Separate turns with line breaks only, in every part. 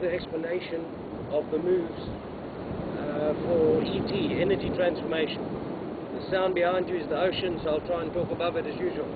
the explanation of the moves for ET, energy transformation. The sound behind you is the ocean, so I'll try and talk above it as usual.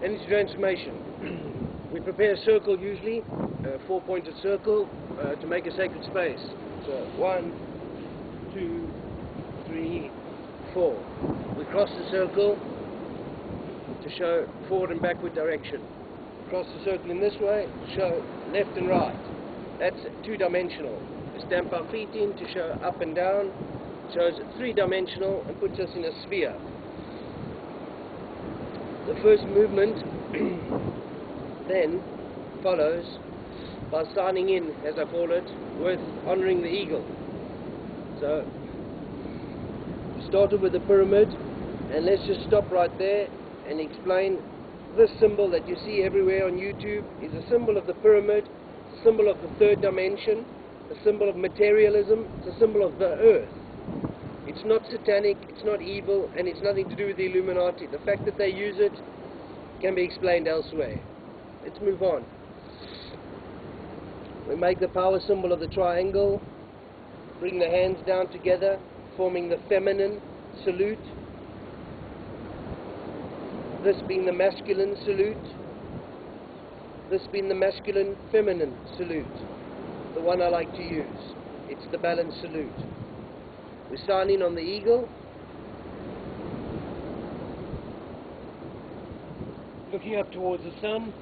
Energy transformation. We prepare a circle usually, a four-pointed circle, to make a sacred space. So 1, 2, 3, 4. We cross the circle to show forward and backward direction. Cross the circle in this way, show left and right. That's two-dimensional. We stamp our feet in to show up and down, shows three-dimensional and puts us in a sphere. The first movement then follows by signing in, as I call it, with honoring the eagle. So we started with the pyramid, and let's just stop right there and explain. This symbol that you see everywhere on YouTube is a symbol of the pyramid, a symbol of the third dimension, a symbol of materialism, it's a symbol of the earth. It's not satanic, it's not evil, and it's nothing to do with the Illuminati. The fact that they use it can be explained elsewhere. Let's move on. We make the power symbol of the triangle, bring the hands down together, forming the feminine salute. This being the masculine salute, this being the masculine feminine salute, the one I like to use. It's the balanced salute. We sign in on the eagle, looking up towards the sun.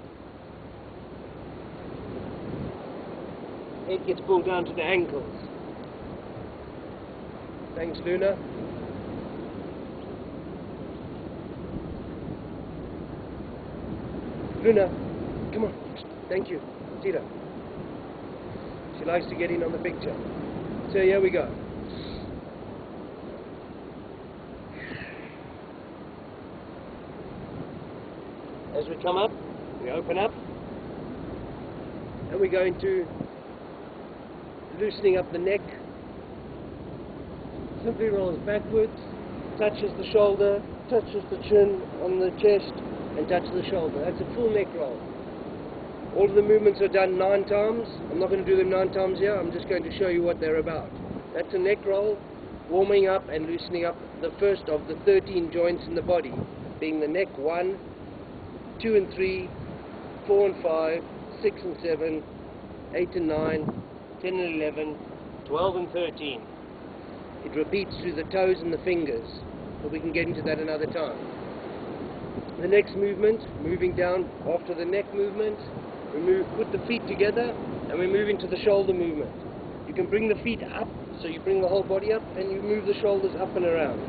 Head gets pulled down to the ankles. Thanks, Luna. Luna, come on. Thank you. Tita. She likes to get in on the picture. So here we go. As we come up, we open up, and we go into loosening up the neck. Simply rolls backwards, touches the shoulder, touches the chin on the chest, and touch the shoulder. That's a full neck roll. All of the movements are done 9 times. I'm not going to do them 9 times here. I'm just going to show you what they're about. That's a neck roll, warming up and loosening up the first of the 13 joints in the body, being the neck 1, 2 and 3, 4 and 5, 6 and 7, 8 and 9, 10 and 11, 12 and 13. It repeats through the toes and the fingers, but we can get into that another time. The next movement, moving down after the neck movement, we put the feet together and we move into the shoulder movement. You can bring the feet up, so you bring the whole body up and you move the shoulders up and around.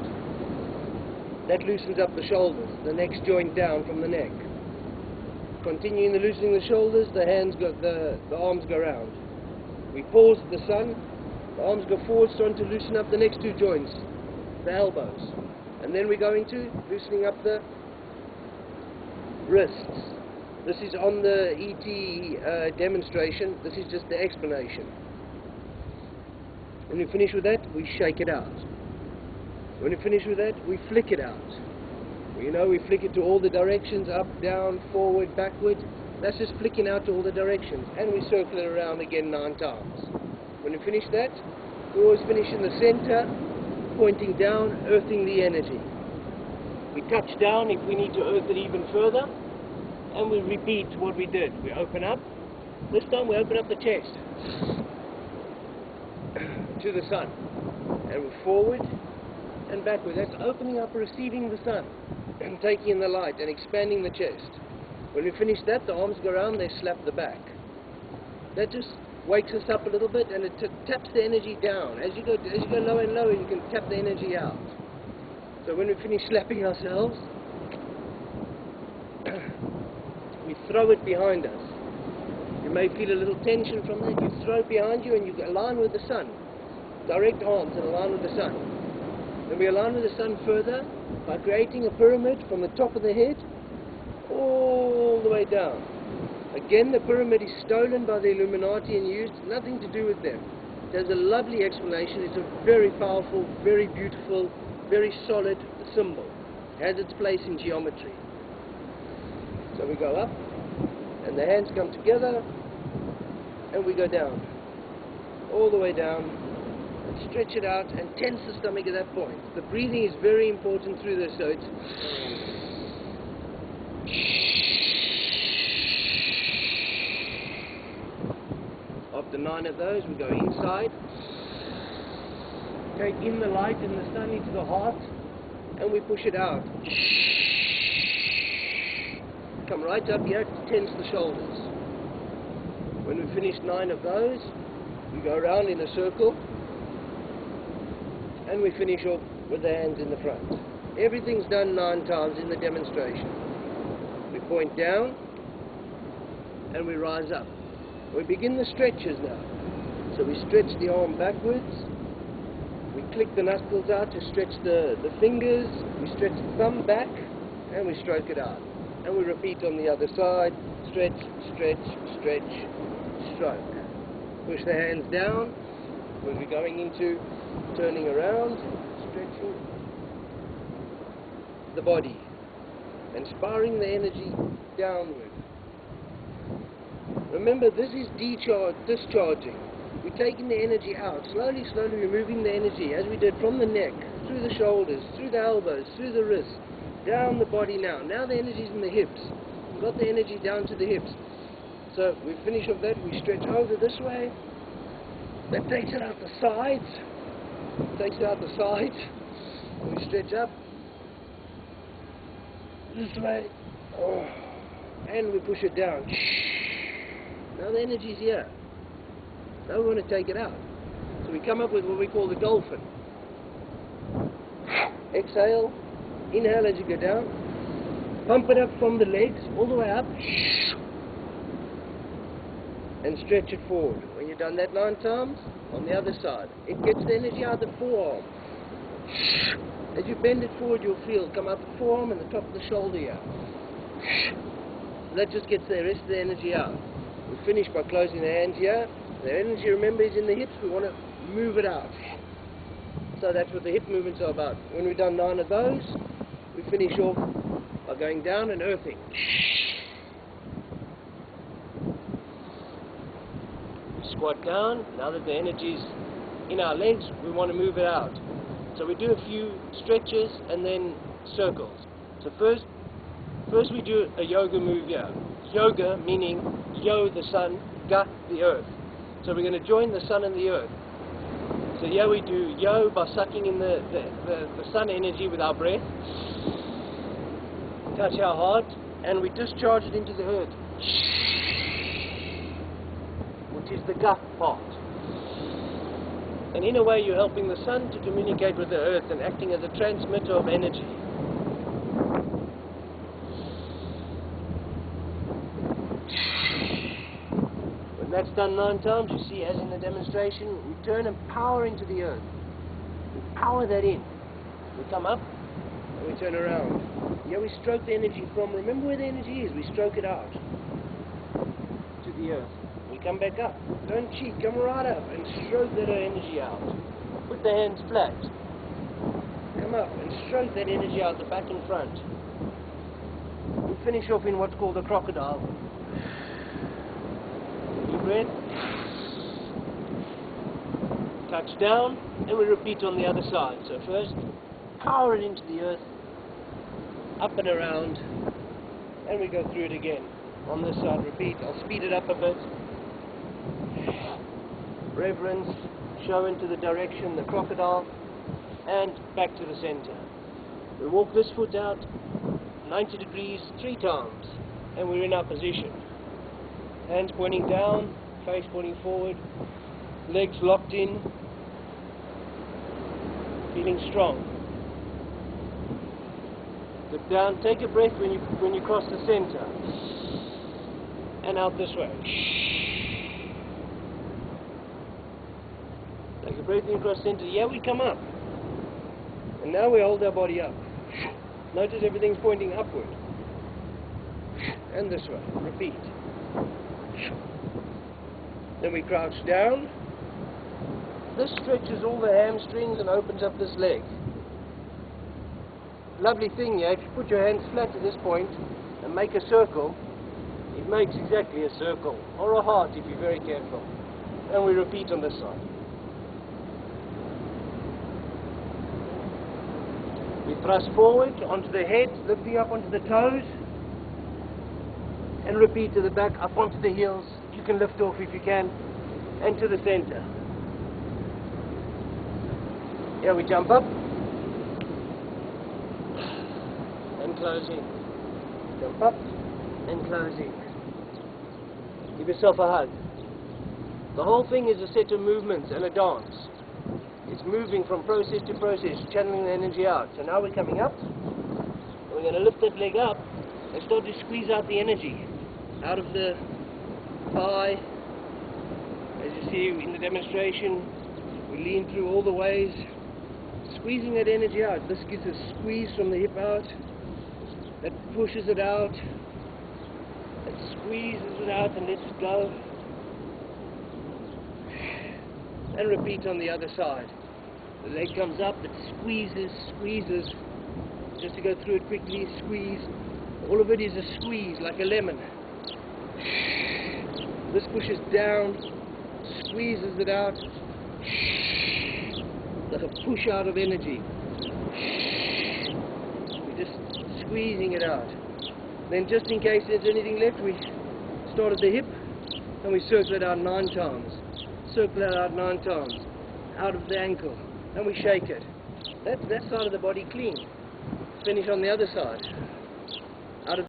That loosens up the shoulders, the next joint down from the neck. Continuing the loosening the shoulders, the arms go round. We pause at the sun, the arms go forward, starting to loosen up the next 2 joints, the elbows. And then we go into loosening up the wrists. This is on the ET demonstration. This is just the explanation. When we finish with that, we shake it out. When we finish with that, we flick it out. You know, we flick it to all the directions, up, down, forward, backward. That's just flicking out to all the directions. And we circle it around again 9 times. When we finish that, we always finish in the center, pointing down, earthing the energy. We touch down if we need to earth it even further, and we repeat what we did. We open up. This time we open up the chest to the sun, and we're forward and backward. That's opening up, receiving the sun, and taking in the light and expanding the chest. When we finish that, the arms go around, they slap the back. That just wakes us up a little bit, and it taps the energy down. As you go lower and lower, you can tap the energy out. So when we finish slapping ourselves, we throw it behind us. You may feel a little tension from that. You throw it behind you and you align with the sun. Direct arms and align with the sun. Then we align with the sun further by creating a pyramid from the top of the head all the way down. Again, the pyramid is stolen by the Illuminati and used, nothing to do with them. There's a lovely explanation. It's a very powerful, very beautiful, very solid symbol. It has its place in geometry. So we go up, and the hands come together, and we go down, all the way down, and stretch it out and tense the stomach at that point. The breathing is very important through this, so it's after 9 of those, we go inside, take in the light and the sun into the heart, and we push it out. Come right up here to tense the shoulders. When we finish 9 of those, we go around in a circle, and we finish off with the hands in the front. Everything's done 9 times in the demonstration. We point down, and we rise up. We begin the stretches now. So we stretch the arm backwards, we click the knuckles out to stretch the fingers, we stretch the thumb back, and we stroke it out. And we repeat on the other side, stretch, stretch, stretch, stroke. Push the hands down when we're going into turning around, stretching the body, and spiraling the energy downward. Remember, this is discharging. We're taking the energy out. Slowly, slowly removing the energy, as we did from the neck, through the shoulders, through the elbows, through the wrists, down the body now. Now the energy's in the hips. We've got the energy down to the hips. So we finish off that, we stretch over this way. That takes it out the sides. Takes it out the sides. We stretch up. This way. Oh. And we push it down. Now the energy's here. Now we want to take it out. So we come up with what we call the dolphin. Exhale. Inhale as you go down. Pump it up from the legs all the way up. And stretch it forward. When you've done that 9 times, on the other side, it gets the energy out of the forearm. As you bend it forward, you'll feel it come up the forearm and the top of the shoulder here. That just gets the rest of the energy out. We finish by closing the hands here. The energy, remember, is in the hips. We want to move it out. So that's what the hip movements are about. When we've done 9 of those, we finish off by going down and earthing. Squat down. Now that the energy's in our legs, we want to move it out. So we do a few stretches and then circles. So first we do a yoga move here. Yoga meaning yo the sun, ga the earth. So we're going to join the sun and the earth. So here we do yo by sucking in the sun energy with our breath. Touch our heart and we discharge it into the earth, which is the ga part. And in a way you're helping the sun to communicate with the earth and acting as a transmitter of energy. When that's done 9 times, you see, as in the demonstration, we turn and power into the earth. We power that in. We come up and we turn around. Yeah, we stroke the energy from, remember where the energy is, we stroke it out to the earth. We come back up. Don't cheat, come right up and stroke that energy out. Put the hands flat. Come up and stroke that energy out the back and front. We finish off in what's called a crocodile. Deep breath. Touch down, and we repeat on the other side. So first, power it into the earth, up and around, and we go through it again. On this side, repeat. I'll speed it up a bit. Reverence, show into the direction, the crocodile, and back to the center. We walk this foot out 90 degrees 3 times, and we're in our position. Hands pointing down, face pointing forward, legs locked in, feeling strong. Look down, take a breath when you cross the center, and out this way. Take a breath in across the center. Yeah, we come up. And now we hold our body up. Notice everything's pointing upward. And this way. Repeat. Then we crouch down. This stretches all the hamstrings and opens up this leg. Lovely thing here, if you put your hands flat at this point and make a circle, it makes exactly a circle, or a heart if you're very careful. And we repeat on this side. We thrust forward onto the head, lifting up onto the toes, and repeat to the back, up onto the heels. You can lift off if you can, and to the center. Here we jump up, and close in. Jump up, and close in. Give yourself a hug. The whole thing is a set of movements and a dance. It's moving from process to process, channeling the energy out. So now we're coming up, and we're going to lift that leg up and start to squeeze out the energy out of the thigh. As you see in the demonstration, we lean through all the ways, squeezing that energy out. This gives a squeeze from the hip out, that pushes it out, that squeezes it out and lets it go. And repeat on the other side. The leg comes up, it squeezes, squeezes. Just to go through it quickly, squeeze. All of it is a squeeze, like a lemon. This pushes down, squeezes it out. Like a push out of energy. We're just squeezing it out. Then just in case there's anything left, we start at the hip and we circle it out 9 times. Circle it out 9 times. Out of the ankle. And we shake it. That's that side of the body clean. Finish on the other side.